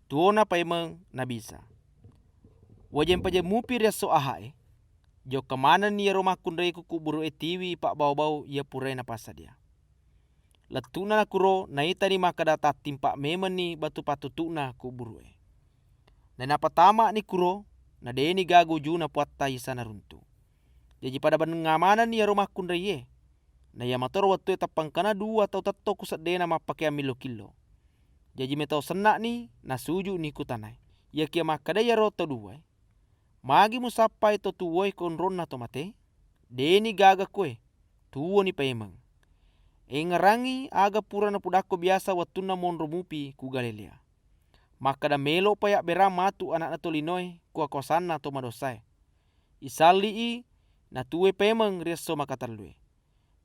tuona paimeng nabisa. Wajem paje mupi ria so ahae. Jo kemana ni rumah kundai kuku buru tiwi pak bau-bau ia purai na pasadia. Letuna na kuro na ita ni makada timpak memen ni batu patutuna ku buru e. Na napatama ni kuro na deni gagu juna puatta isa na runtu. Jadi pada benengamanan ni rumah kundai ye. Na ya motor waktu tapang kana 2 atau tatto kusat dena mapake amilo kilo. Jadi metau senak ni na suju ni kutanai. Ya kia makada ya roto 2. Magi musapai to tuwoi konron na tomate. Deni gaga kue. Tuwo ni paimang. Ngarangi aga pura na pudako biasa watuna monro mupi ku Galilea. Maka da melo payak bera matu anak na tolinoi ku akosana to madosai. Isali i na tuwe paimang reso makatalui.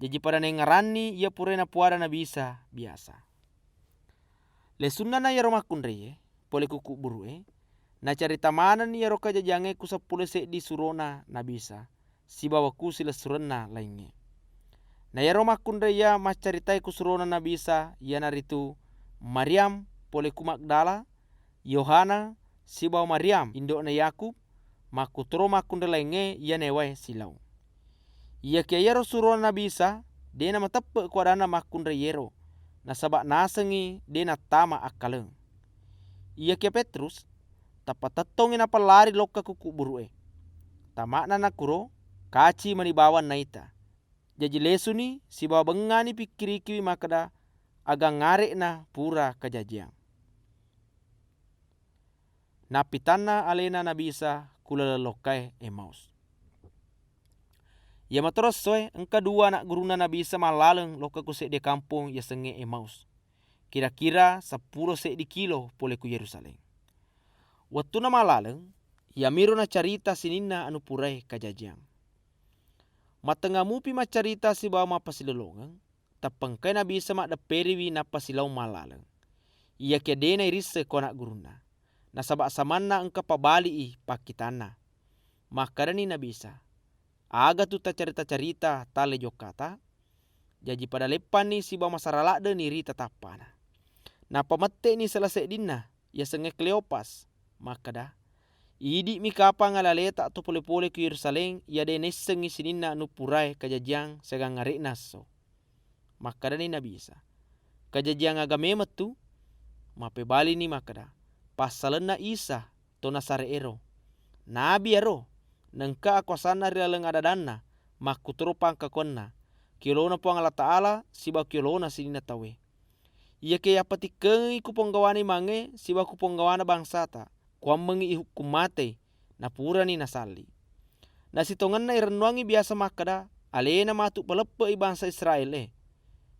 Jadi pada ngarani ia pura na puara na bisa biasa. Lesuna na ya rumah kundreye pole kuku burue. Na carita mana ni ya roka jajange ku 10 se di surona na bisa. Si bawaku sila surena lainnya. Na ya rumah kundreya mas caritai ku surona na bisa ya naritu Maryam pole ku Magdala, Yohana, si bawa Maryam indo na Yakub, maku toro makundre lainnya ya newae silau. Ia kia yero surona na bisa dena matepe ku adana makundre yero. Na sabak nasengi dena tama akaleng. Ia kia Petrus tapatatongin apa lari loka kuku burue. Tamakna na kuro kaci manibawan naita. Jadi lesu ni si bawa bengani pikiriki makada aga ngare na pura kajajiang. Na pitana alena na bisa kula lokai Emaus. Ya matoros soe engka 2 anak guruna na bisa malaleng loka ku de kampung ya senge Emaus. Kira-kira 10 se di kilo pole ku Yerusalem. Waktu na malaleng ya miro na carita sininna anu purai kajajiang. Matenga mupi macarita si bawa mapasilolongang, tapengkai na bisa mak daperiwi na pasilau malaleng. Ia kia dena irise ko anak guruna. Na sabak samanna engka pabali i pakitana. Makarani na bisa. Aga tu ta carita-carita tale jokata. Jadi pada lepan ni si bawa masaralakde ni rita tapana. Na pamette ni selesai dinna, ya senge Kleopas. Makada idi mi kapang alaleta atau pole-pole ke Yerusalem ya de nesengi sininna anu purai kajajiang segang ngare naso. Makada ni na bisa. Kajajiang agame metu mape bali ni makada. Pasalena Isa to Nasare ero. Nabi ero nengka akwasana rialeng adadana makutoro pangkakonna. Kilona puang Allah Ta'ala siba kilona sinina tawe. Ia ke apati kengi kuponggawane mange siba kuponggawana bangsata. Kuam mengi hukum mate na pura ni nasali. Na sitongan na irenuangi biasa makada alena matu pelepe i bangsa Israel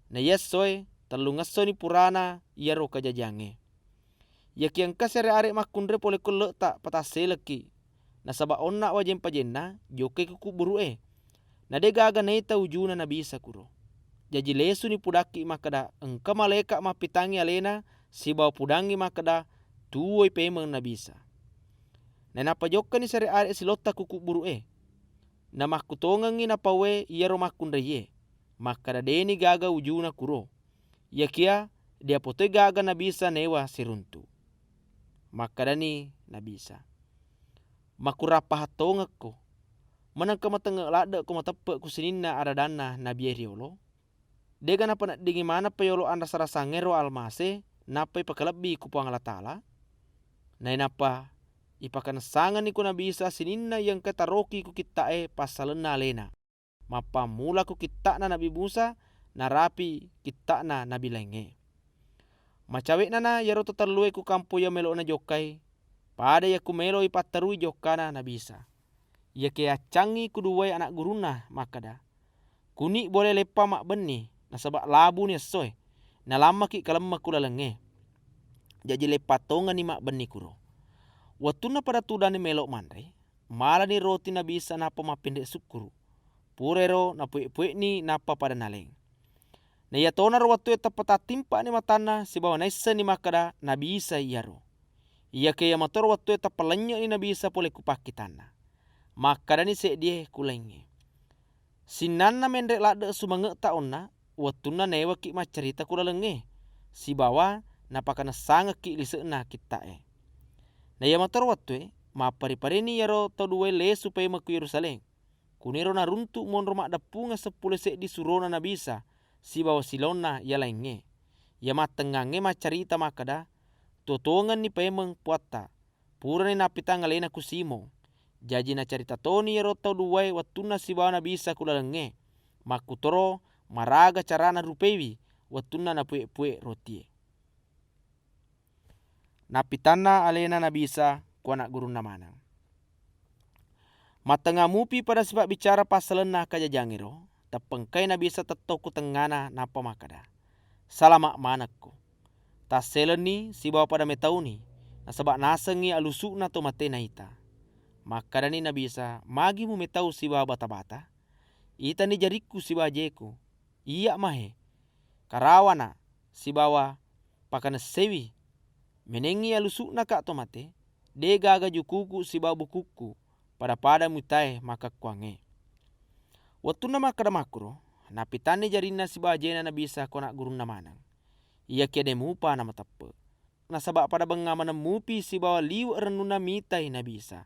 na yesoe telungaso ni purana ia ro kajajange. Ya kiang kasere are makundre pole kule tak pataseleki. Na saba onna wajem pajenna joke kuku burue. Na de gaga neita ujuna na bisa kuro. Jadi lesu ni pudaki makada engka maleka mapitangi alena si bawa pudangi makada tuoi pemeng na bisa. Na napajokka ni sare are silota kuku burue. Na makutongangi na pawe iya ro makundreye. Makada deni gaga ujuna kuro. Ya kia dia potoi gaga na bisa newa siruntu. Makada ni na bisa. Makurapa hatongako. Manangka matengak lada ko matepe ku sininna adadana na bieriolo. Dega napa nak dingi mana payolo anda sarasa ngero almase napa ipakalabi ku puang Allah Ta'ala. Na napa ipakan sangan iku na bisa sininna yang ketaroki ku kita pasalena lena. Mapa mula ku kita na Nabi Musa na rapi kita na Nabi lenge. Macawe na yaro totalue ku kampo ya melo na jokai. Pada ya ku melo ipatarui jokana na bisa. Ya ke acangi ku duwai anak guruna makada. Kuni boleh lepa mak beni. Na sabak labu ni soe. Na lama ki kalemma kula lenge. Jadi lepa tonga ni mak beni kuro. Watuna pada tudani melok mandre. Mala ni roti na bisa napa mapendek sukuru. Purero na puek-puek ni napa pada naleng. Na ya tonar waktu eta petatimpa ni matana si bawa naisa ni makada na bisa iyaro. Iya ke ya motor waktu eta pelenya ni na bisa pole kupakitana. Makada ni sek die kulenge. Sinanna mendek lade sumangek taonna. Watuna newa ki macarita kula lenge. Si bawa napakana sanga ki liseuna kita Na ia motor wattu mapari-parini yaro tau duwe le supaya maku Yerusalem. Kuniro na runtuk monro mak dapunga 10 di surona na bisa si bawa silona ya lainge. Ya matengange macarita makada totongan ni pemeng puata. Pura ni napita ngalena kusimo. Jaji na carita toni yaro tau duwe wattuna si bawa na bisa kulalenge. Maku toro maraga carana rupewi wattuna na pue-pue rotie. Napitana alena na bisa ku anak guru na manang. Matengah mupi pada sifat bicara pasalena kajajangiro, tapengkai na bisa tetoku tengana napa makada. Salamak manakku. Taseleni si bawa pada metauni, na sebab nasengi alusuk na to mate na ita. Makadani na bisa magi mu metau si bawa bata-bata. Ita ni jariku si bawa jeku. Iya mahe. Karawana si bawa pakana sewi. Menengi alusuk na kak to mate. De gaga jukuku si bawa bukuku. Pada mutai maka kuange. Waktu na makada makro, napitani jarina si bajena na bisa konak guru na manang. Ia kiade mupa na matappe. Nasabak pada bengamana mupi si bawa liu renuna mitai na bisa.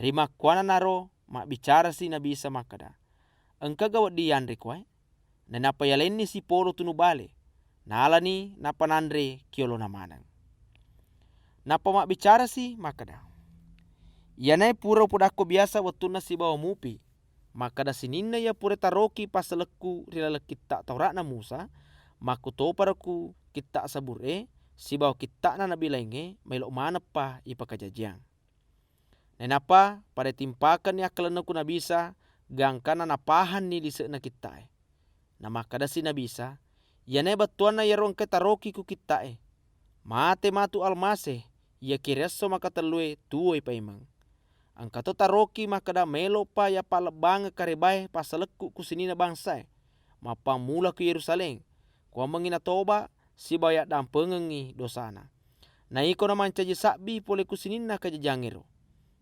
Rima kuana naro mak bicara si na bisa makada. Engka gawat di yandre kuai. Na napa yaleni si poro tunu bale. Nalani napa nandre kiolo na manang. Napa mak bicara si makada. Ianai pura pudako biasa watuna si bawa mupi. Maka da sinina ya pura taroki pasaleku rilala kita Taurat na Musa. Maku to paraku kita sabur si bawa kita na nabi lainge melok mana pa ipa kajajiang. Nenapa pada timpakan ya kalanaku na bisa gangkana napahan ni lise na kita na maka da si na bisa. Ianai batuan na yarong ketaroki ku kita mate matu almase ia kireso maka telue tuoi paimang. Angkato taroki makada melo pa ya palebang karebai pasaleku kusinina bangsa. Mapa mula ke Yerusalem. Kwa mengina toba si bayak dampengengi dosana. Na iko na mancaji sakbi pole kusinina kajajangero.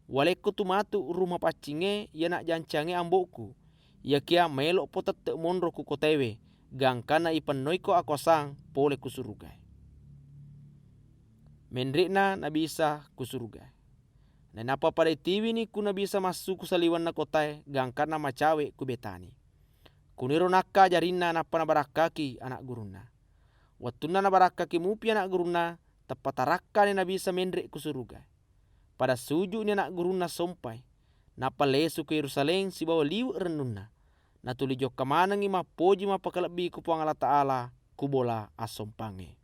Waleku tu matu rumah pacinge ya nak jancange amboku. Ya kia melo po tete monro ku kotewe. Gangkana ipan noiko akosang pole kusurugai. Menrikna na bisa kusurugai. Na napa pada tiwi ni kuna bisa masuk saliwan na kotae gangkana macawe ku Betani. Kuniro nakka jarina napa na barakaki anak guruna. Watuna na barakaki mupi anak guruna tapatarakka ni na bisa menrek ku suruga. Pada suju ni anak guruna sompai. Napa lesu ke Yerusalem si bawa liu renunna. Na tuli jok kamanangi mapoji mapakalabi ku puang Allah Ta'ala kubola asompange.